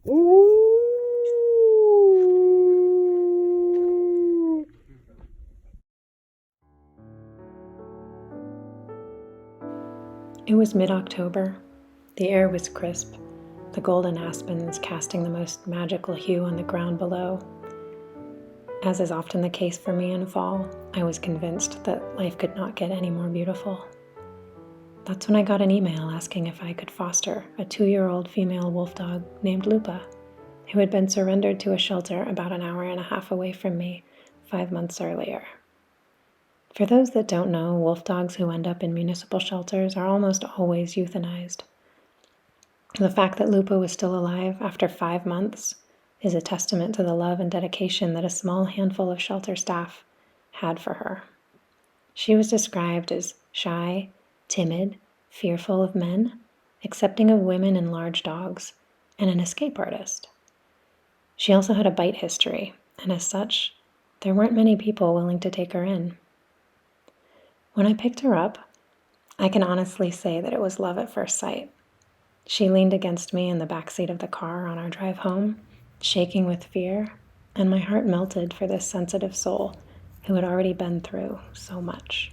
It was mid-October. The air was crisp, the golden aspens casting the most magical hue on the ground below. As is often the case for me in fall, I was convinced that life could not get any more beautiful. That's when I got an email asking if I could foster a 2-year-old female wolfdog named Lupa, who had been surrendered to a shelter about an hour and a half away from me 5 months earlier. For those that don't know, wolf dogs who end up in municipal shelters are almost always euthanized. The fact that Lupa was still alive after 5 months is a testament to the love and dedication that a small handful of shelter staff had for her. She was described as shy, timid, fearful of men, accepting of women and large dogs, and an escape artist. She also had a bite history, and as such, there weren't many people willing to take her in. When I picked her up, I can honestly say that it was love at first sight. She leaned against me in the backseat of the car on our drive home, shaking with fear, and my heart melted for this sensitive soul who had already been through so much.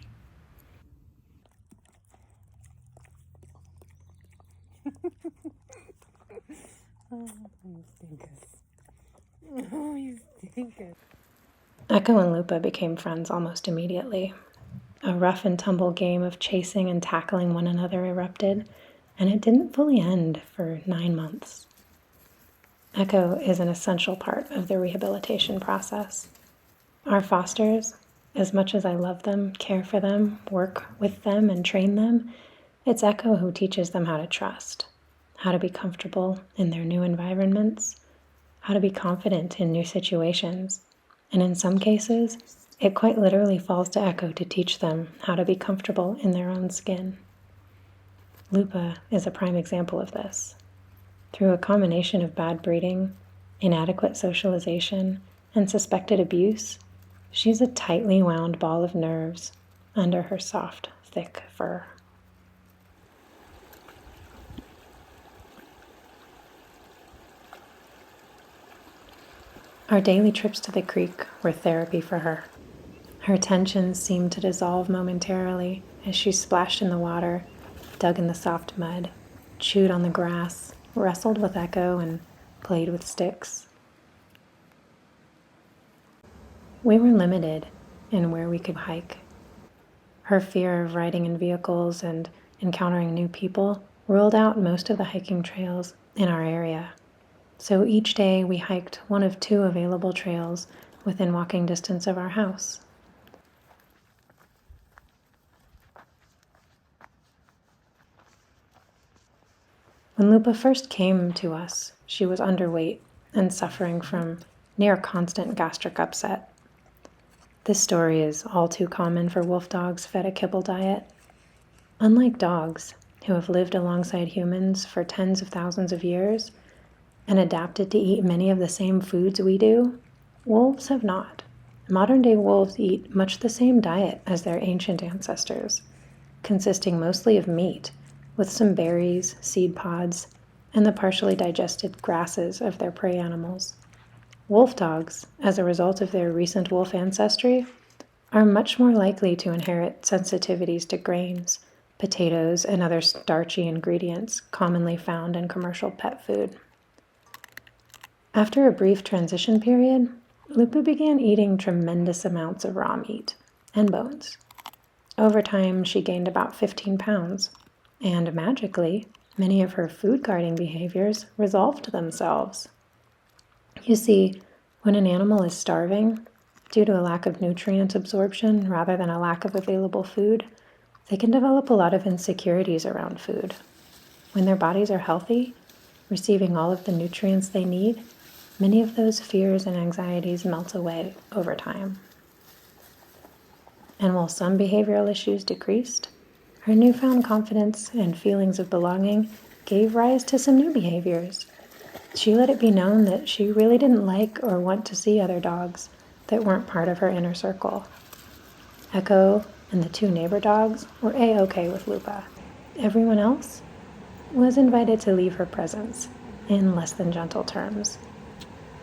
Oh, you stinkers. Oh, you stinkers. Echo and Lupa became friends almost immediately. A rough and tumble game of chasing and tackling one another erupted, and it didn't fully end for 9 months. Echo is an essential part of the rehabilitation process. Our fosters, as much as I love them, care for them, work with them, and train them, it's Echo who teaches them how to trust, how to be comfortable in their new environments, how to be confident in new situations, and in some cases, it quite literally falls to Echo to teach them how to be comfortable in their own skin. Lupa is a prime example of this. Through a combination of bad breeding, inadequate socialization, and suspected abuse, she's a tightly wound ball of nerves under her soft, thick fur. Our daily trips to the creek were therapy for her. Her tensions seemed to dissolve momentarily as she splashed in the water, dug in the soft mud, chewed on the grass, wrestled with Echo, and played with sticks. We were limited in where we could hike. Her fear of riding in vehicles and encountering new people ruled out most of the hiking trails in our area. So each day we hiked one of 2 available trails within walking distance of our house. When Lupa first came to us, she was underweight and suffering from near constant gastric upset. This story is all too common for wolf dogs fed a kibble diet. Unlike dogs, who have lived alongside humans for tens of thousands of years and adapted to eat many of the same foods we do, wolves have not. Modern-day wolves eat much the same diet as their ancient ancestors, consisting mostly of meat, with some berries, seed pods, and the partially digested grasses of their prey animals. Wolf dogs, as a result of their recent wolf ancestry, are much more likely to inherit sensitivities to grains, potatoes, and other starchy ingredients commonly found in commercial pet food. After a brief transition period, Lupa began eating tremendous amounts of raw meat and bones. Over time, she gained about 15 pounds, and magically, many of her food guarding behaviors resolved themselves. You see, when an animal is starving, due to a lack of nutrient absorption rather than a lack of available food, they can develop a lot of insecurities around food. When their bodies are healthy, receiving all of the nutrients they need, many of those fears and anxieties melt away over time. And while some behavioral issues decreased, her newfound confidence and feelings of belonging gave rise to some new behaviors. She let it be known that she really didn't like or want to see other dogs that weren't part of her inner circle. Echo and the 2 neighbor dogs were A-okay with Lupa. Everyone else was invited to leave her presence, in less than gentle terms.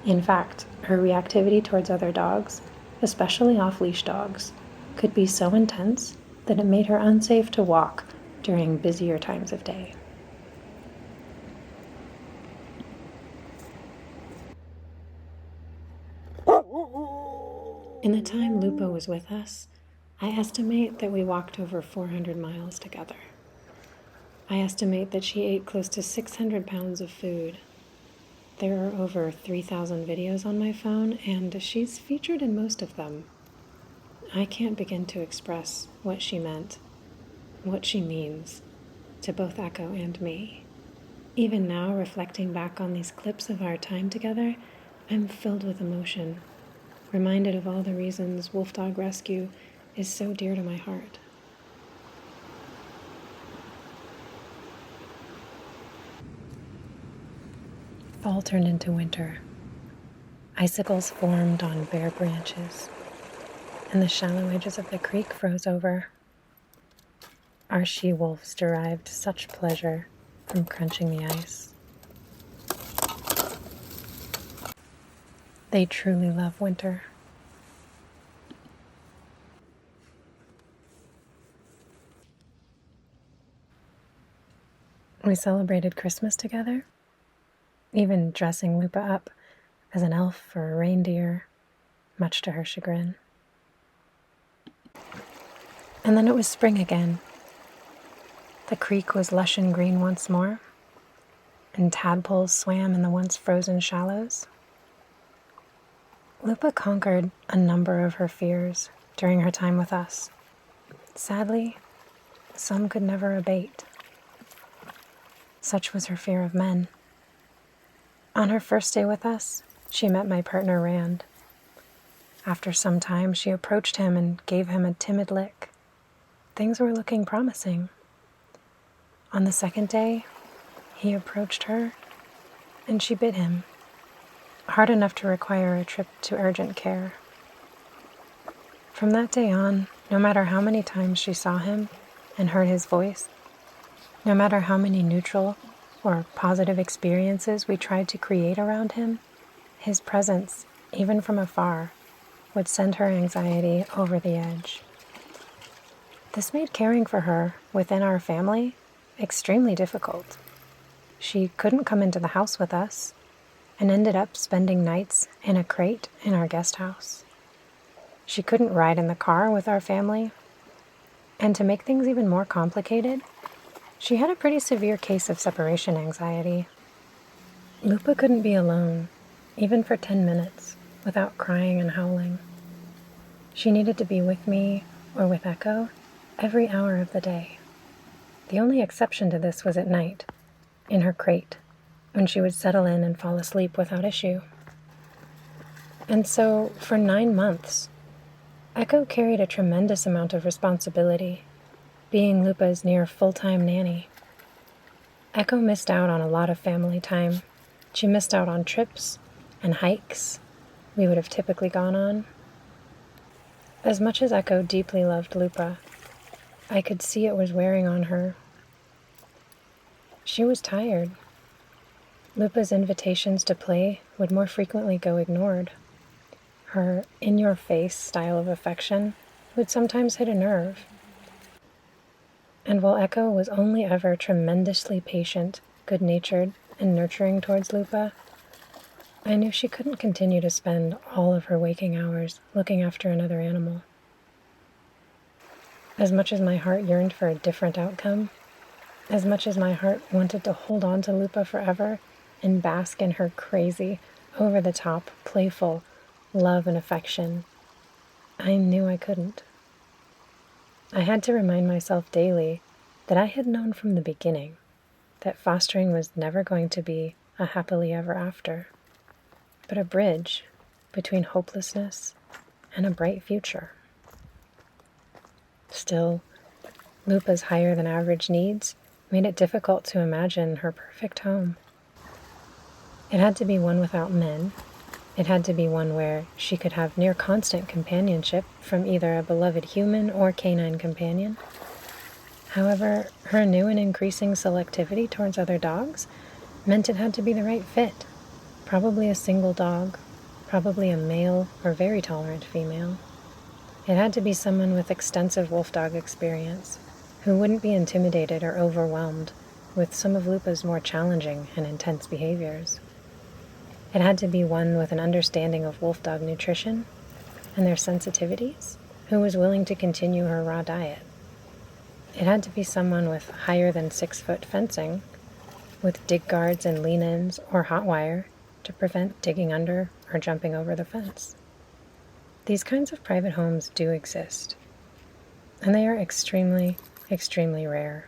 In fact, her reactivity towards other dogs, especially off-leash dogs, could be so intense that it made her unsafe to walk during busier times of day. In the time Lupa was with us, I estimate that we walked over 400 miles together. I estimate that she ate close to 600 pounds of food. There are over 3,000 videos on my phone, and she's featured in most of them. I can't begin to express what she meant, what she means, to both Echo and me. Even now, reflecting back on these clips of our time together, I'm filled with emotion, reminded of all the reasons Wolfdog Rescue is so dear to my heart. Fall turned into winter. Icicles formed on bare branches, and the shallow edges of the creek froze over. Our she-wolves derived such pleasure from crunching the ice. They truly love winter. We celebrated Christmas together, even dressing Lupa up as an elf or a reindeer, much to her chagrin. And then it was spring again. The creek was lush and green once more, and tadpoles swam in the once frozen shallows. Lupa conquered a number of her fears during her time with us. Sadly, some could never abate. Such was her fear of men. On her first day with us, she met my partner Rand. After some time, she approached him and gave him a timid lick. Things were looking promising. On the second day, he approached her, and she bit him, hard enough to require a trip to urgent care. From that day on, no matter how many times she saw him and heard his voice, no matter how many neutral or positive experiences we tried to create around him, his presence, even from afar, would send her anxiety over the edge. This made caring for her within our family extremely difficult. She couldn't come into the house with us and ended up spending nights in a crate in our guest house. She couldn't ride in the car with our family. And to make things even more complicated, she had a pretty severe case of separation anxiety. Lupa couldn't be alone, even for 10 minutes, without crying and howling. She needed to be with me or with Echo every hour of the day. The only exception to this was at night, in her crate, when she would settle in and fall asleep without issue. And so, for 9 months, Echo carried a tremendous amount of responsibility, being Lupa's near full-time nanny. Echo missed out on a lot of family time. She missed out on trips and hikes we would have typically gone on. As much as Echo deeply loved Lupa, I could see it was wearing on her. She was tired. Lupa's invitations to play would more frequently go ignored. Her in-your-face style of affection would sometimes hit a nerve. And while Echo was only ever tremendously patient, good-natured, and nurturing towards Lupa, I knew she couldn't continue to spend all of her waking hours looking after another animal. As much as my heart yearned for a different outcome, as much as my heart wanted to hold on to Lupa forever and bask in her crazy, over-the-top, playful love and affection, I knew I couldn't. I had to remind myself daily that I had known from the beginning that fostering was never going to be a happily ever after, but a bridge between hopelessness and a bright future. Still, Lupa's higher than average needs made it difficult to imagine her perfect home. It had to be one without men. It had to be one where she could have near constant companionship from either a beloved human or canine companion. However, her new and increasing selectivity towards other dogs meant it had to be the right fit. Probably a single dog, probably a male or very tolerant female. It had to be someone with extensive Wolfdog experience, who wouldn't be intimidated or overwhelmed with some of Lupa's more challenging and intense behaviors. It had to be one with an understanding of Wolfdog nutrition and their sensitivities, who was willing to continue her raw diet. It had to be someone with higher than 6-foot fencing, with dig guards and lean-ins or hot wire to prevent digging under or jumping over the fence. These kinds of private homes do exist, and they are extremely, extremely rare.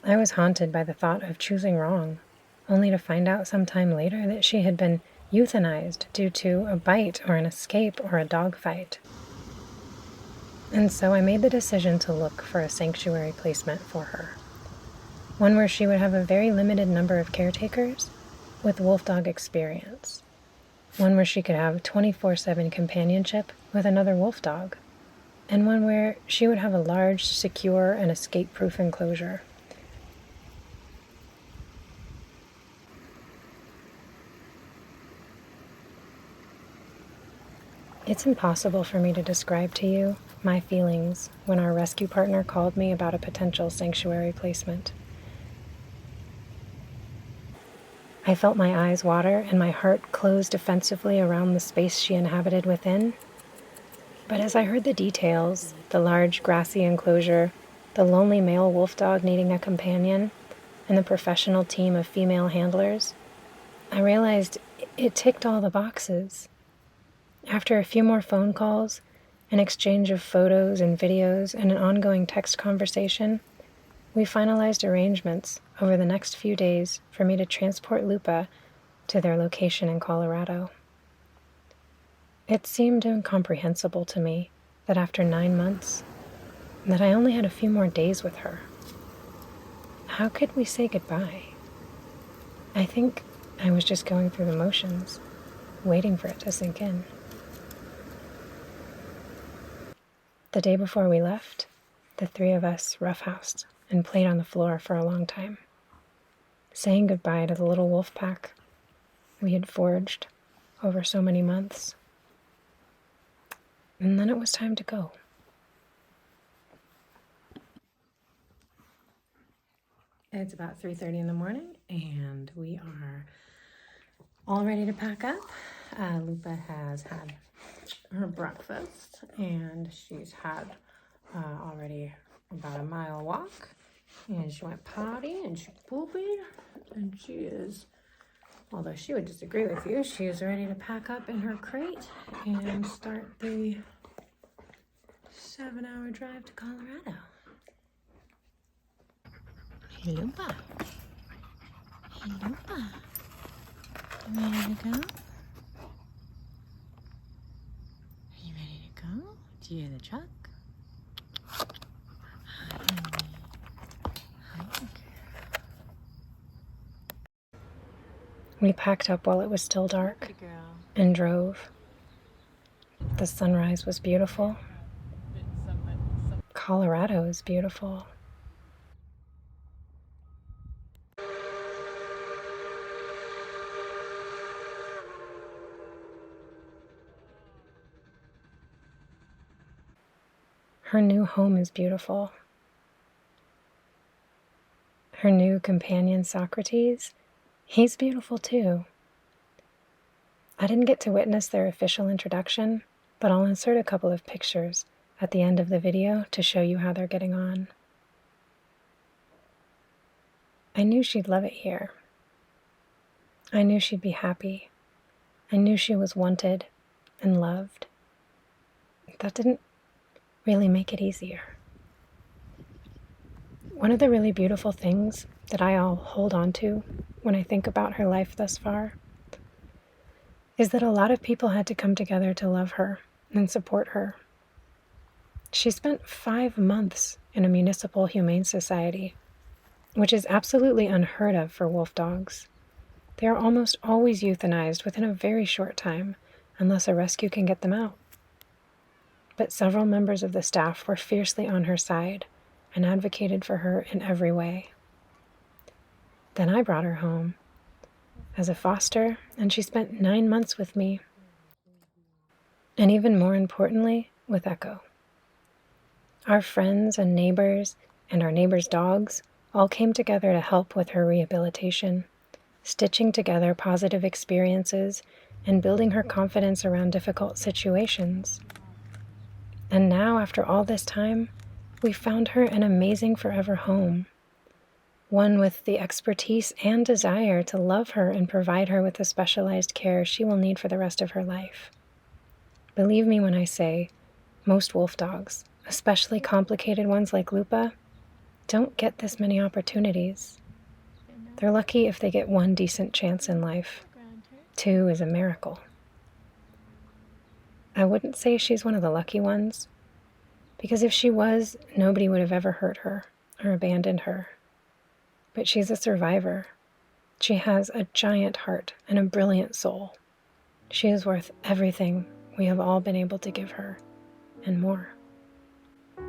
I was haunted by the thought of choosing wrong, only to find out sometime later that she had been euthanized due to a bite or an escape or a dog fight. And so I made the decision to look for a sanctuary placement for her. One where she would have a very limited number of caretakers with Wolfdog experience. One where she could have 24/7 companionship with another Wolfdog. And one where she would have a large, secure, and escape-proof enclosure. It's impossible for me to describe to you my feelings when our rescue partner called me about a potential sanctuary placement. I felt my eyes water and my heart close defensively around the space she inhabited within. But as I heard the details, the large grassy enclosure, the lonely male Wolfdog needing a companion, and the professional team of female handlers, I realized it ticked all the boxes. After a few more phone calls, an exchange of photos and videos, and an ongoing text conversation, we finalized arrangements over the next few days for me to transport Lupa to their location in Colorado. It seemed incomprehensible to me that after 9 months, that I only had a few more days with her. How could we say goodbye? I think I was just going through the motions, waiting for it to sink in. The day before we left, the three of us roughhoused and played on the floor for a long time, saying goodbye to the little wolf pack we had forged over so many months. And then it was time to go. It's about 3:30 in the morning, and we are all ready to pack up. Lupa has had her breakfast, and she's had already about a mile walk, and she went potty, and she pooped, and she is, although she would disagree with you, she is ready to pack up in her crate and start the 7-hour drive to Colorado. Hey, Lupa. Hey, Lupa. You ready to go? Are you ready to go? Do you hear the truck? We packed up while it was still dark and drove. The sunrise was beautiful. Colorado is beautiful. Her new home is beautiful. Her new companion, Socrates, he's beautiful too. I didn't get to witness their official introduction, but I'll insert a couple of pictures at the end of the video to show you how they're getting on. I knew she'd love it here. I knew she'd be happy. I knew she was wanted and loved. That didn't really make it easier. One of the really beautiful things that I'll hold on to when I think about her life thus far is that a lot of people had to come together to love her and support her. She spent 5 months in a municipal humane society, which is absolutely unheard of for wolf dogs. They are almost always euthanized within a very short time, unless a rescue can get them out. But several members of the staff were fiercely on her side and advocated for her in every way. Then I brought her home as a foster, and she spent 9 months with me. And even more importantly, with Echo. Our friends and neighbors and our neighbors' dogs all came together to help with her rehabilitation, stitching together positive experiences and building her confidence around difficult situations. And now, after all this time, we found her an amazing forever home, one with the expertise and desire to love her and provide her with the specialized care she will need for the rest of her life. Believe me when I say, most wolf dogs, especially complicated ones like Lupa, don't get this many opportunities. They're lucky if they get 1 decent chance in life. 2 is a miracle. I wouldn't say she's one of the lucky ones, because if she was, nobody would have ever hurt her or abandoned her. But she's a survivor. She has a giant heart and a brilliant soul. She is worth everything we have all been able to give her, and more.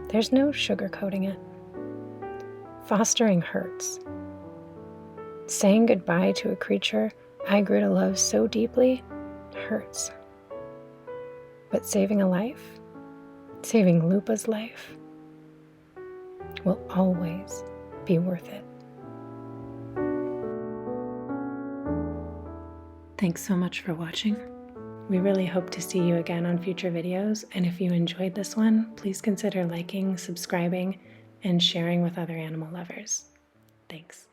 There's no sugarcoating it. Fostering hurts. Saying goodbye to a creature I grew to love so deeply hurts. But saving a life, saving Lupa's life, will always be worth it. Thanks so much for watching. We really hope to see you again on future videos, and if you enjoyed this one, please consider liking, subscribing, and sharing with other animal lovers. Thanks.